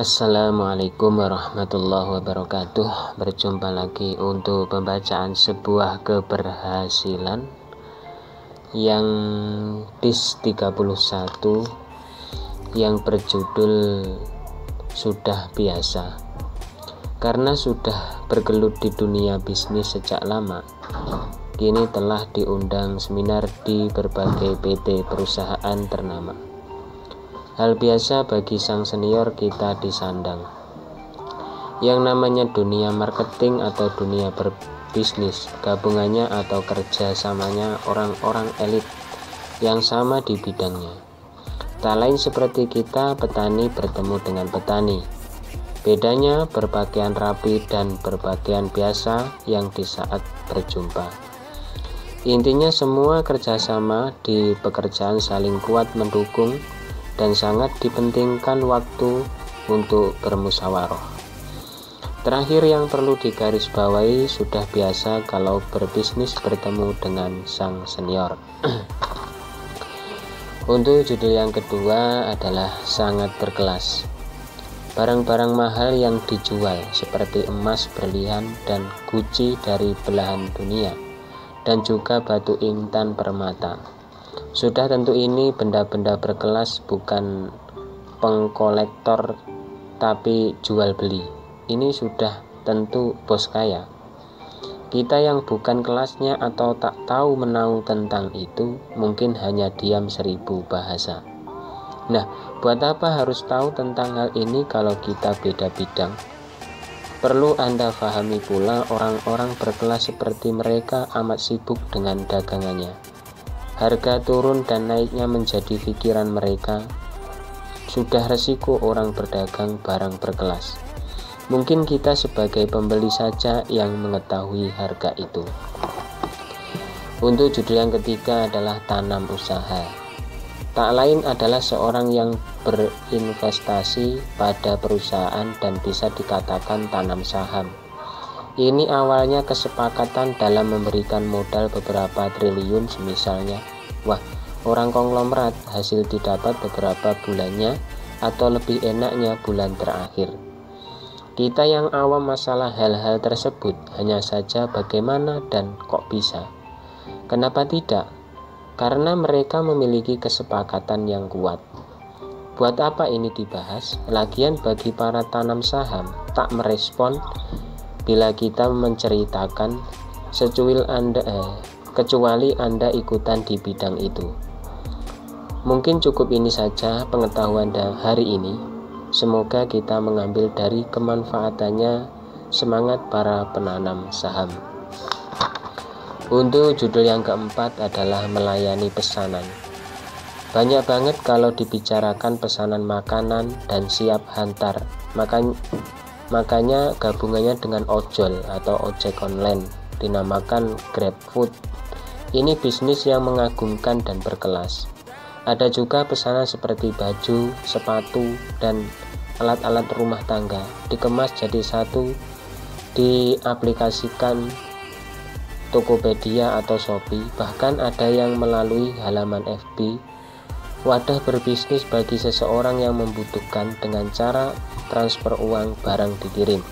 Assalamualaikum warahmatullahi wabarakatuh. Berjumpa lagi untuk pembacaan sebuah keberhasilan yang dis 31 yang berjudul Sudah Biasa. Karena sudah bergelut di dunia bisnis sejak lama, kini telah diundang seminar di berbagai PT perusahaan ternama. Hal biasa bagi sang senior kita disandang. Yang namanya dunia marketing atau dunia berbisnis, gabungannya atau kerjasamanya orang-orang elit yang sama di bidangnya. Tak lain seperti kita petani bertemu dengan petani. Bedanya berpakaian rapi dan berpakaian biasa yang di saat berjumpa. Intinya semua kerjasama di pekerjaan saling kuat mendukung dan sangat dipentingkan waktu untuk bermusyawarah. Terakhir yang perlu digarisbawahi, sudah biasa kalau berbisnis bertemu dengan sang senior. Untuk judul yang kedua adalah sangat berkelas. Barang-barang mahal yang dijual seperti emas, berlian, dan Gucci dari belahan dunia, dan juga batu intan permata. Sudah tentu ini benda-benda berkelas, bukan pengkolektor tapi jual beli. Ini sudah tentu bos kaya. Kita yang bukan kelasnya atau tak tahu menahu tentang itu, mungkin hanya diam 1000 bahasa. Nah, buat apa harus tahu tentang hal ini kalau kita beda bidang? Perlu Anda pahami pula, orang-orang berkelas seperti mereka amat sibuk dengan dagangannya. Harga turun dan naiknya menjadi pikiran mereka. Sudah resiko orang berdagang barang berkelas. Mungkin kita sebagai pembeli saja yang mengetahui harga itu. Untuk judul yang ketiga adalah tanam usaha. Tak lain adalah seorang yang berinvestasi pada perusahaan dan bisa dikatakan tanam saham. Ini awalnya kesepakatan dalam memberikan modal beberapa triliun misalnya. Wah, orang konglomerat hasil didapat beberapa bulannya atau lebih enaknya bulan terakhir. Kita yang awam masalah hal-hal tersebut hanya saja bagaimana dan kok bisa. Kenapa tidak? Karena mereka memiliki kesepakatan yang kuat. Buat apa ini dibahas? Lagian bagi para tanam saham tak merespon bila kita menceritakan kecuali Anda ikutan di bidang itu. Mungkin cukup ini saja pengetahuan hari ini. Semoga kita mengambil dari kemanfaatannya semangat para penanam saham. Untuk judul yang keempat adalah melayani pesanan. Banyak banget kalau dibicarakan pesanan makanan dan siap hantar. Makanya gabungannya dengan ojol atau ojek online dinamakan GrabFood. Ini bisnis yang mengagumkan dan berkelas. Ada juga pesanan seperti baju, sepatu, dan alat-alat rumah tangga dikemas jadi satu, diaplikasikan Tokopedia atau Shopee. Bahkan ada yang melalui halaman FB, wadah berbisnis bagi seseorang yang membutuhkan dengan cara transfer uang barang dikirim.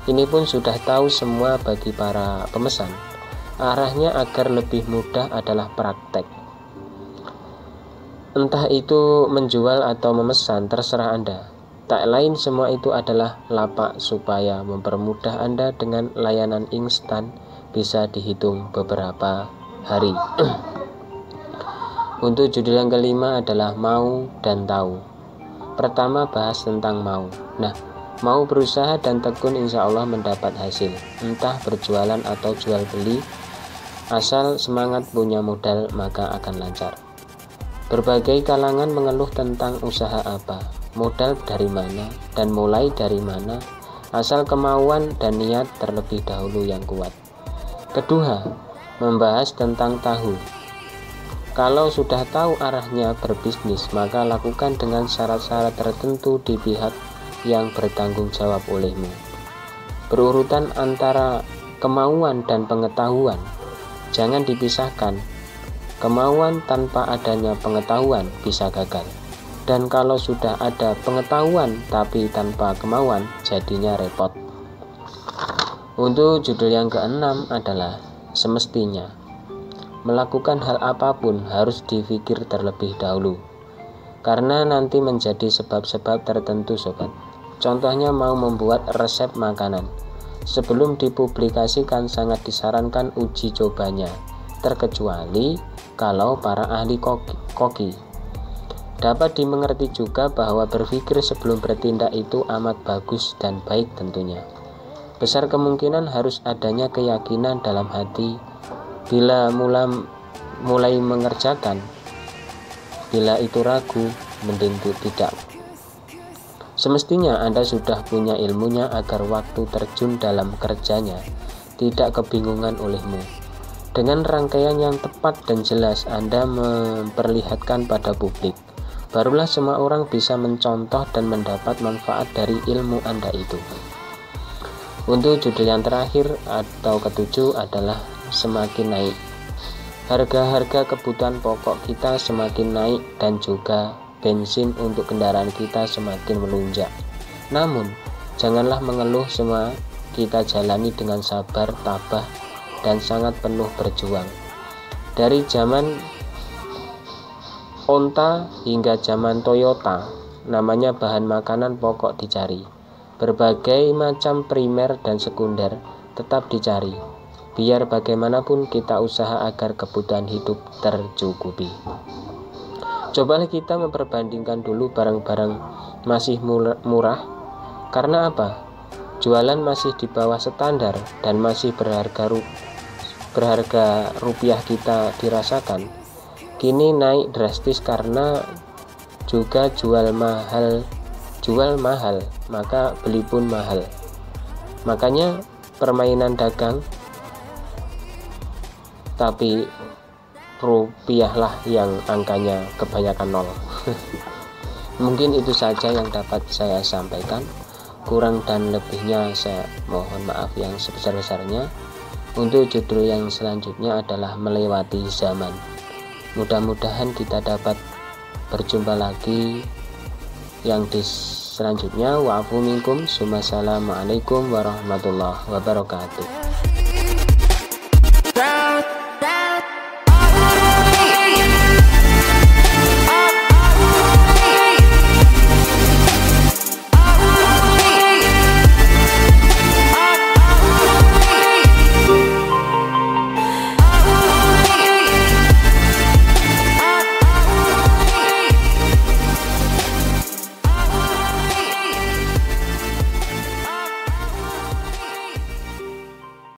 Ini pun sudah tahu semua bagi para pemesan. Arahnya agar lebih mudah adalah praktek. Entah itu menjual atau memesan, terserah Anda. Tak lain semua itu adalah lapak supaya mempermudah Anda dengan layanan instan bisa dihitung beberapa hari. Untuk judul yang kelima adalah mau dan tahu. Pertama bahas tentang mau. Nah, mau berusaha dan tekun insya Allah mendapat hasil. Entah berjualan atau jual beli, asal semangat punya modal maka akan lancar. Berbagai kalangan mengeluh tentang usaha apa, modal dari mana, dan mulai dari mana, asal kemauan dan niat terlebih dahulu yang kuat. Kedua, membahas tentang tahu. Kalau sudah tahu arahnya berbisnis, maka lakukan dengan syarat-syarat tertentu di pihak yang bertanggung jawab olehmu. Berurutan antara kemauan dan pengetahuan, jangan dipisahkan. Kemauan tanpa adanya pengetahuan bisa gagal. Dan kalau sudah ada pengetahuan tapi tanpa kemauan, jadinya repot. Untuk judul yang keenam adalah semestinya. Melakukan hal apapun harus dipikir terlebih dahulu, karena nanti menjadi sebab-sebab tertentu sobat. Contohnya mau membuat resep makanan, sebelum dipublikasikan sangat disarankan uji cobanya, terkecuali kalau para ahli koki. Dapat dimengerti juga bahwa berpikir sebelum bertindak itu amat bagus dan baik tentunya. Besar kemungkinan harus adanya keyakinan dalam hati bila mulai mengerjakan. Bila itu ragu, mending tidak. Semestinya Anda sudah punya ilmunya agar waktu terjun dalam kerjanya tidak kebingungan olehmu. Dengan rangkaian yang tepat dan jelas Anda memperlihatkan pada publik, barulah semua orang bisa mencontoh dan mendapat manfaat dari ilmu Anda itu. Untuk judul yang terakhir atau ketujuh adalah semakin naik. Harga-harga kebutuhan pokok kita semakin naik dan juga bensin untuk kendaraan kita semakin melonjak. Namun, janganlah mengeluh, semua kita jalani dengan sabar, tabah, dan sangat penuh berjuang. Dari zaman onta hingga zaman Toyota, namanya bahan makanan pokok dicari. Berbagai macam primer dan sekunder tetap dicari. Biar bagaimanapun kita usaha agar kebutuhan hidup tercukupi. Cobalah kita memperbandingkan dulu barang-barang masih murah. Karena apa? Jualan masih di bawah standar dan masih berharga rupiah kita dirasakan. Kini naik drastis karena juga jual mahal, maka beli pun mahal. Makanya permainan dagang, tapi rupiahlah yang angkanya kebanyakan nol. Mungkin itu saja yang dapat saya sampaikan. Kurang dan lebihnya saya mohon maaf yang sebesar-besarnya. Untuk judul yang selanjutnya adalah melewati zaman. Mudah-mudahan kita dapat berjumpa lagi yang di selanjutnya. Wa'afu minkum. Assalamualaikum warahmatullahi wabarakatuh.